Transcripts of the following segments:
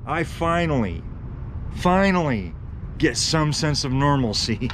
I finally get some sense of normalcy.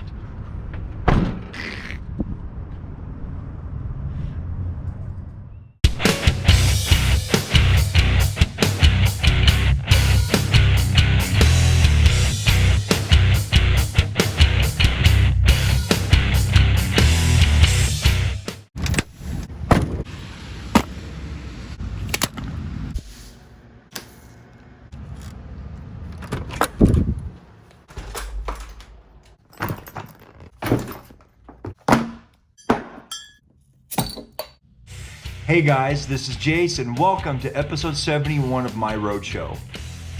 Hey guys, this is Jace and welcome to episode 71 of my roadshow.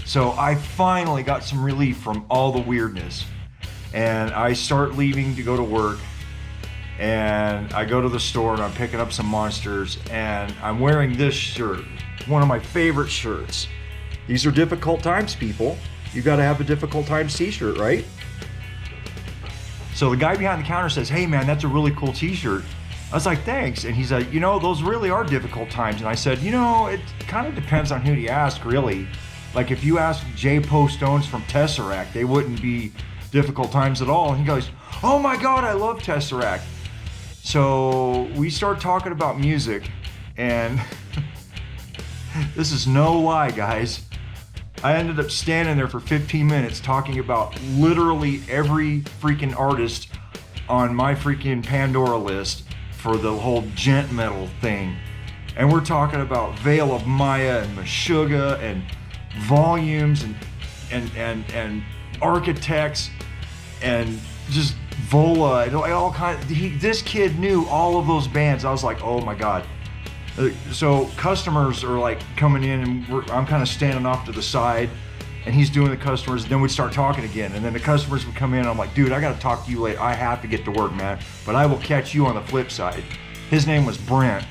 So I finally got some relief from all the weirdness and I start leaving to go to work and I go to the store and I'm picking up some monsters and I'm wearing this shirt, one of my favorite shirts. These are difficult times, people. You gotta have a difficult times t-shirt, right? So the guy behind the counter says, "Hey man, that's a really cool t-shirt." I was like, "Thanks." And he's like, those really are difficult times. And I said, it kind of depends on who you ask, really. Like if you ask J. Stones from Tesseract, they wouldn't be difficult times at all. And he goes, "Oh my God, I love Tesseract." So we start talking about music and this is no lie, guys. I ended up standing there for 15 minutes talking about literally every freaking artist on my freaking Pandora list for the whole gent metal thing. And we're talking about Veil of Maya and Meshuggah and Volumes and Architects and just Vola and all kinds. This kid knew all of those bands. I was like, oh my God. So customers are like coming in and I'm kind of standing off to the side and he's doing the customers, and then we'd start talking again. And then the customers would come in and I'm like, "Dude, I gotta talk to you later. I have to get to work, man. But I will catch you on the flip side." His name was Brent.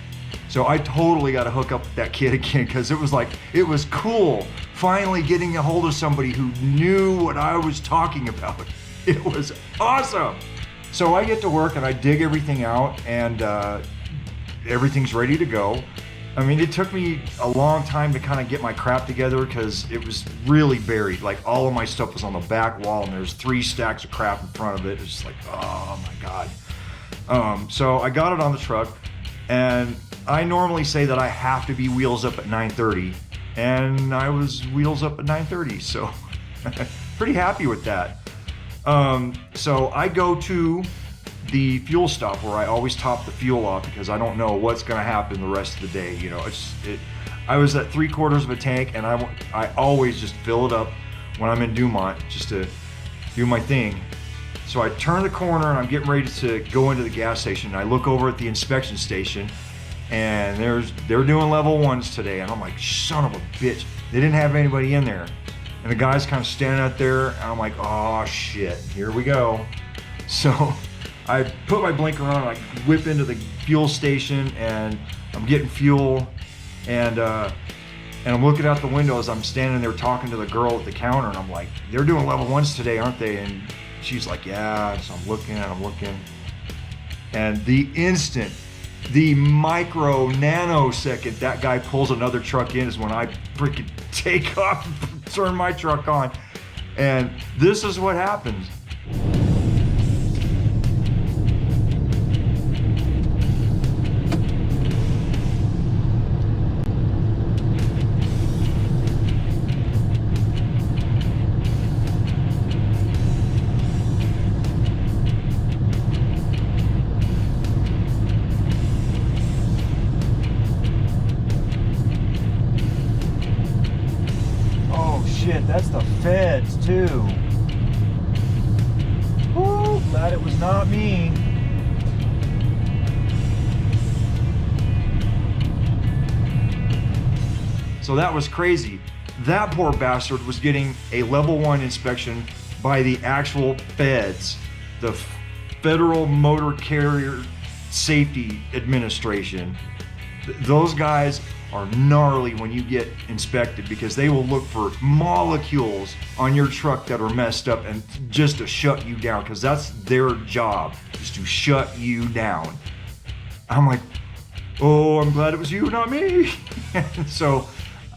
So I totally gotta hook up with that kid again because it was cool finally getting a hold of somebody who knew what I was talking about. It was awesome. So I get to work and I dig everything out and everything's ready to go. I mean, it took me a long time to kind of get my crap together because it was really buried. Like all of my stuff was on the back wall and there's 3 stacks of crap in front of it. It's just like, oh my God. So I got it on the truck and I normally say that I have to be wheels up at 9:30 and I was wheels up at 9:30. So pretty happy with that. So I go to the fuel stop where I always top the fuel off because I don't know what's going to happen the rest of the day. I was at 3/4 of a tank and I always just fill it up when I'm in Dumont just to do my thing. So I turn the corner and I'm getting ready to go into the gas station. I look over at the inspection station and they're doing level 1s today. And I'm like, son of a bitch. They didn't have anybody in there. And the guy's kind of standing out there and I'm like, oh shit, here we go. So I put my blinker on, I whip into the fuel station and I'm getting fuel and I'm looking out the window as I'm standing there talking to the girl at the counter and I'm like, "They're doing level 1s today, aren't they?" And she's like, "Yeah." So I'm looking. And the micro nanosecond that guy pulls another truck in is when I freaking take off and turn my truck on. And this is what happens. That's the feds too. Woo, glad it was not me. So that was crazy. That poor bastard was getting a level 1 inspection by the actual feds, the Federal Motor Carrier Safety Administration. Those guys are gnarly when you get inspected because they will look for molecules on your truck that are messed up and just to shut you down because that's their job, is to shut you down. I'm like, oh, I'm glad it was you, not me. So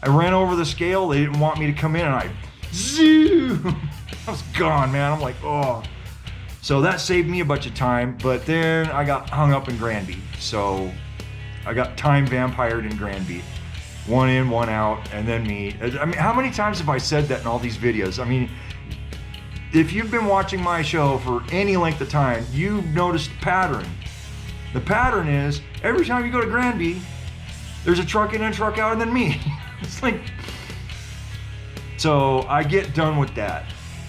I ran over the scale. They didn't want me to come in, and I zoom. I was gone, man. I'm like, oh. So that saved me a bunch of time, but then I got hung up in Granby. So I got time vampired in Granby. One in, one out, and then me. I mean, how many times have I said that in all these videos? I mean, if you've been watching my show for any length of time, you've noticed a pattern. The pattern is, every time you go to Granby, there's a truck in and a truck out, and then me. It's like, so I get done with that,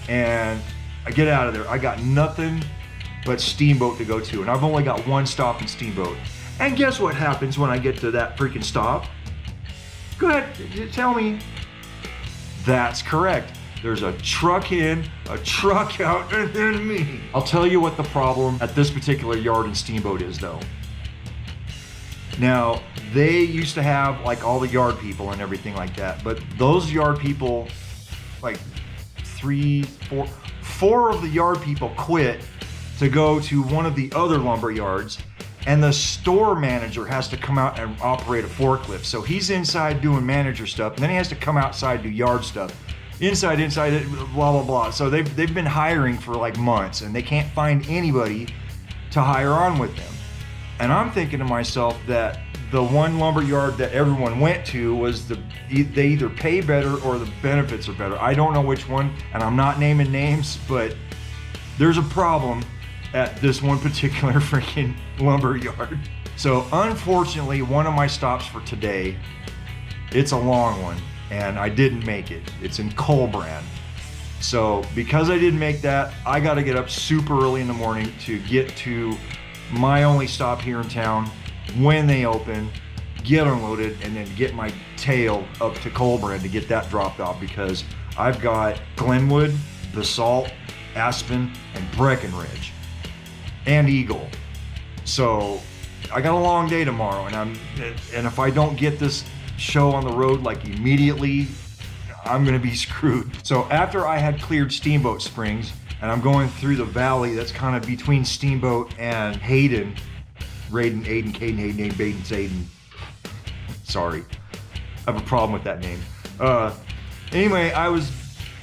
and I get out of there. I got nothing but Steamboat to go to, and I've only got one stop in Steamboat. And guess what happens when I get to that freaking stop? Go ahead, tell me. That's correct. There's a truck in, a truck out, and then me. I'll tell you what the problem at this particular yard in Steamboat is, though. Now, they used to have like all the yard people and everything like that, but those yard people, like four of the yard people quit to go to one of the other lumber yards, and the store manager has to come out and operate a forklift. So he's inside doing manager stuff, and then he has to come outside, do yard stuff. Inside, blah, blah, blah. So they've been hiring for like months, and they can't find anybody to hire on with them. And I'm thinking to myself that the one lumber yard that everyone went to was they either pay better or the benefits are better. I don't know which one, and I'm not naming names, but there's a problem at this one particular freaking lumber yard. So unfortunately, one of my stops for today, it's a long one, and I didn't make it. It's in Colbrand. So because I didn't make that, I got to get up super early in the morning to get to my only stop here in town when they open, get unloaded, and then get my tail up to Colbrand to get that dropped off, because I've got Glenwood, Basalt, Aspen, and Breckenridge, and Eagle. So I got a long day tomorrow, and if I don't get this show on the road like immediately, I'm gonna be screwed. So after I had cleared Steamboat Springs, and I'm going through the valley that's kind of between Steamboat and Hayden, Hayden. Sorry, I have a problem with that name. Anyway, I was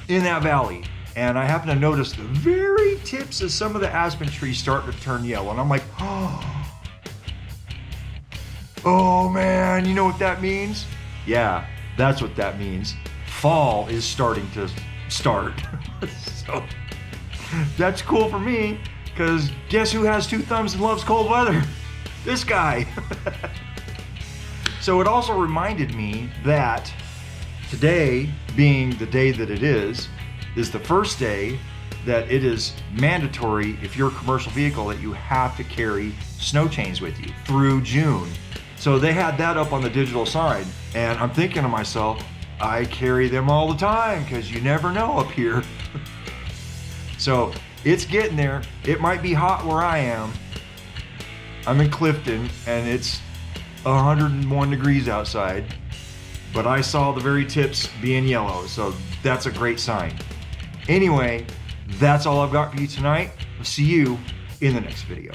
in that valley, and I happened to notice the very tips of some of the aspen trees starting to turn yellow, and I'm like, oh man, you know what that means? Yeah, that's what that means. Fall is starting to start. So that's cool for me, because guess who has two thumbs and loves cold weather? This guy. So it also reminded me that today, being the day that it is the first day that it is mandatory, if you're a commercial vehicle, that you have to carry snow chains with you through June. So they had that up on the digital sign, and I'm thinking to myself, I carry them all the time, because you never know up here. So it's getting there. It might be hot where I am. I'm in Clifton, and it's 101 degrees outside, but I saw the very tips being yellow, so that's a great sign. Anyway, that's all I've got for you tonight. I'll see you in the next video.